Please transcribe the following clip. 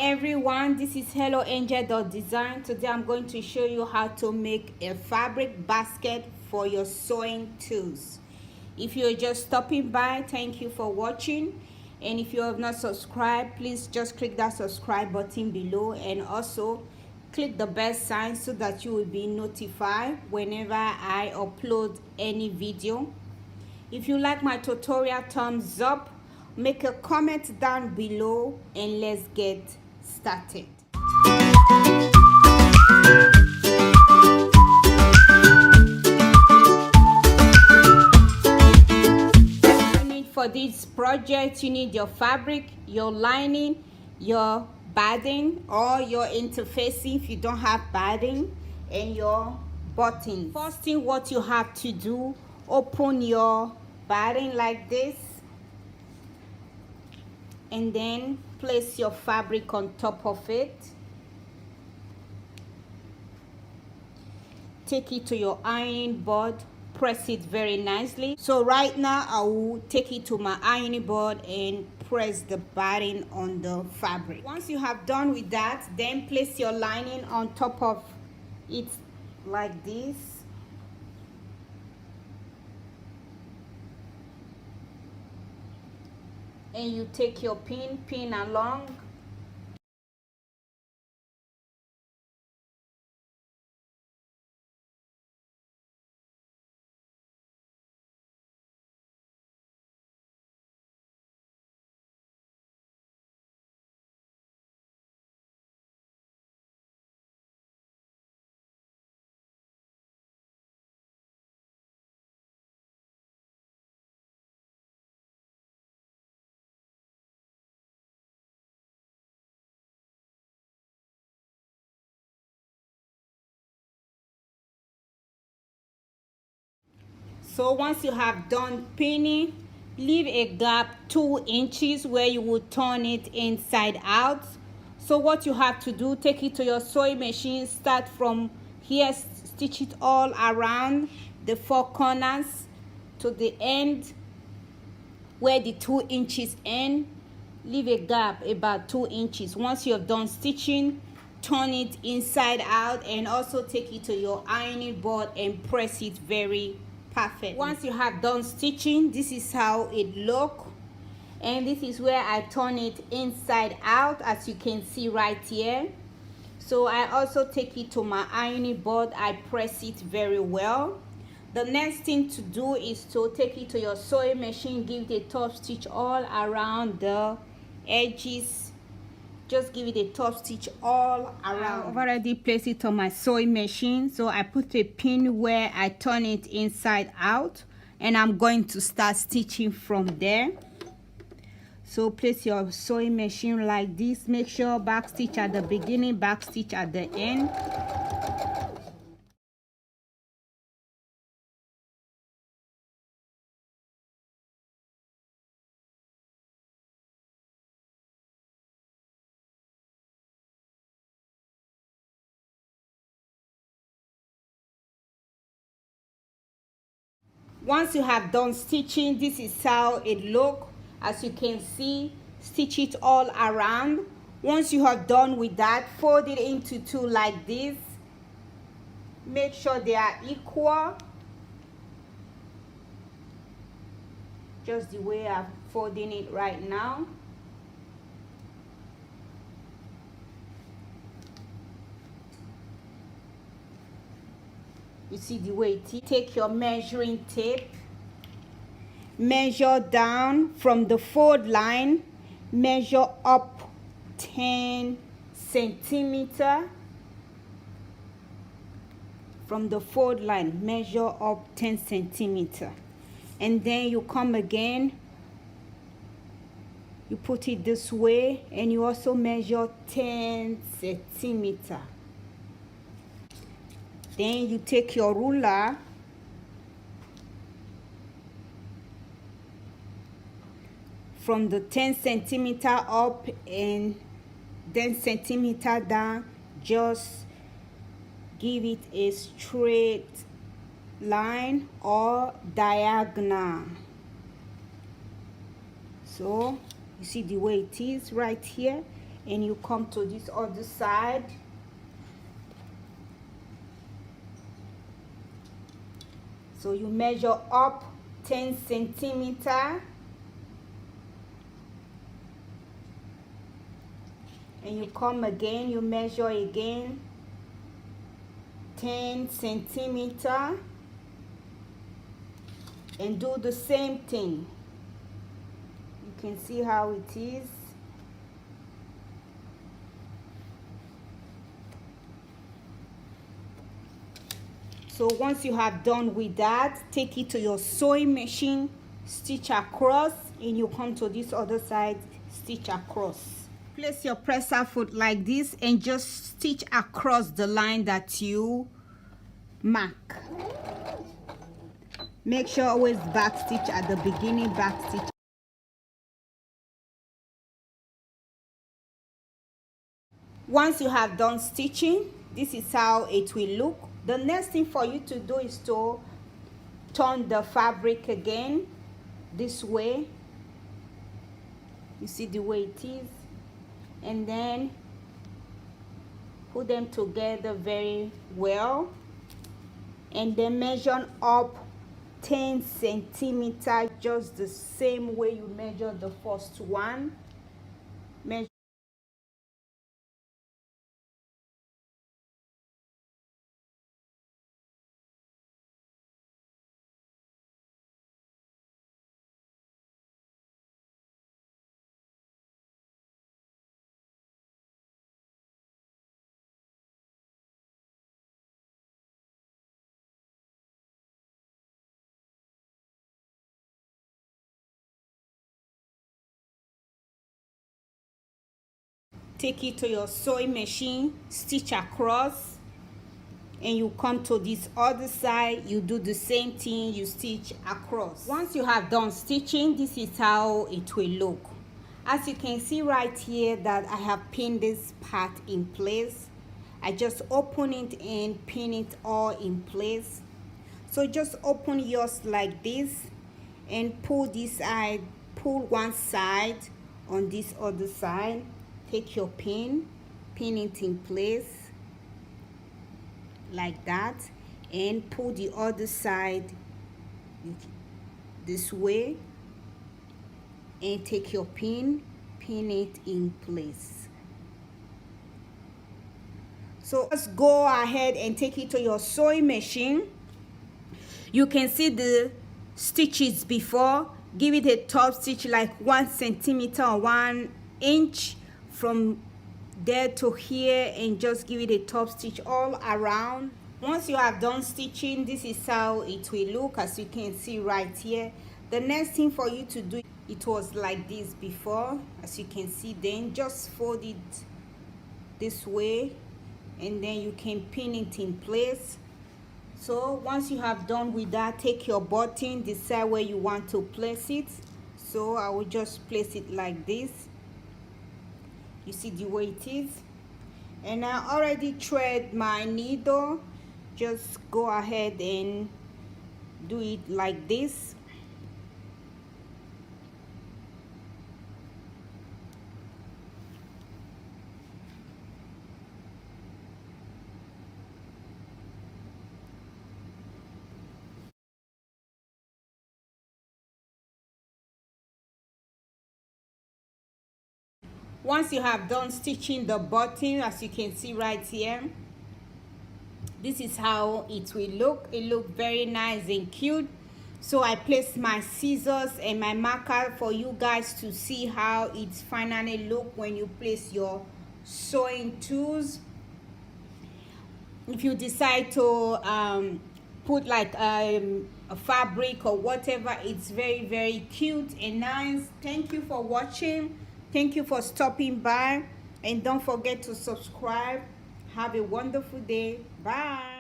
everyone, this is Helloangel.design. Today I'm going to show you how to make a fabric basket for your sewing tools. If you're just stopping by, thank you for watching, and if you have not subscribed, please just click that subscribe button below and also click the bell sign so that you will be notified whenever I upload any video. If you like my tutorial, thumbs up, make a comment down below, and let's get started. For this project, you need your fabric, your lining, your batting or your interfacing if you don't have batting, and your buttons. First thing, what you have to do, open your batting like this and then place your fabric on top of it. Take it to your ironing board, press it very nicely. So right now I will take it to my ironing board and press the batting on the fabric. Once you have done with that, then place your lining on top of it like this. And you take your pin along. So once you have done pinning, leave a gap 2 inches where you will turn it inside out. So what you have to do, take it to your sewing machine, start from here, stitch it all around the 4 corners to the end where the 2 inches end. Leave a gap about 2 inches. Once you have done stitching, turn it inside out and also take it to your ironing board and press it very perfect. Once you have done stitching, this is how it look, and this is where I turn it inside out, as you can see right here. So I also take it to my ironing board, I press it very well. The next thing to do is to take it to your sewing machine, give it a top stitch all around the edges. Just give it a top stitch all around. I've already placed it on my sewing machine, so I put a pin where I turn it inside out, and I'm going to start stitching from there. So place your sewing machine like this. Make sure back stitch at the beginning, back stitch at the end. Once you have done stitching, this is how it look. As you can see, stitch it all around. Once you have done with that, fold it into 2 like this. Make sure they are equal, just the way I'm folding it right now. You see the way it is. Take your measuring tape, measure down from the fold line, measure up 10 centimeters. From the fold line, measure up 10 centimeters. And then you come again, you put it this way, and you also measure 10 centimeters. Then you take your ruler, from the 10 centimeter up and 10 centimeter down, just give it a straight line or diagonal. So you see the way it is right here, and you come to this other side. So you measure up 10 centimeter, and you come again, you measure again 10 centimeter, and do the same thing. You can see how it is. So once you have done with that, take it to your sewing machine, stitch across, and you come to this other side, stitch across. Place your presser foot like this and just stitch across the line that you mark. Make sure always back stitch at the beginning, back stitch. Once you have done stitching, this is how it will look. The next thing for you to do is to turn the fabric again this way. You see the way it is, and then put them together very well, and then measure up 10 centimeters, just the same way you measure the first one. Measure. Take it to your sewing machine, stitch across, and you come to this other side, you do the same thing, you stitch across. Once you have done stitching, this is how it will look. As you can see right here that I have pinned this part in place, I just open it and pin it all in place. So just open yours like this and pull this side, pull one side on this other side. Take your pin it in place like that, and pull the other side this way, and take your pin it in place. So let's go ahead and take it to your sewing machine. You can see the stitches before. Give it a top stitch like 1 centimeter or 1 inch from there to here, and just give it a top stitch all around. Once you have done stitching, this is how it will look, as you can see right here. The next thing for you to do, it was like this before, as you can see, then just fold it this way, and then you can pin it in place. So once you have done with that, take your button, decide where you want to place it. So I will just place it like this. You see the way it is, and I already thread my needle. Just go ahead and do it like this. Once you have done stitching the button, as you can see right here, this is how it will look. It looks very nice and cute. So I placed my scissors and my marker for you guys to see how it finally look when you place your sewing tools. If you decide to put like a fabric or whatever, it's very cute and nice. Thank you for watching. Thank you for stopping by, and don't forget to subscribe. Have a wonderful day. Bye.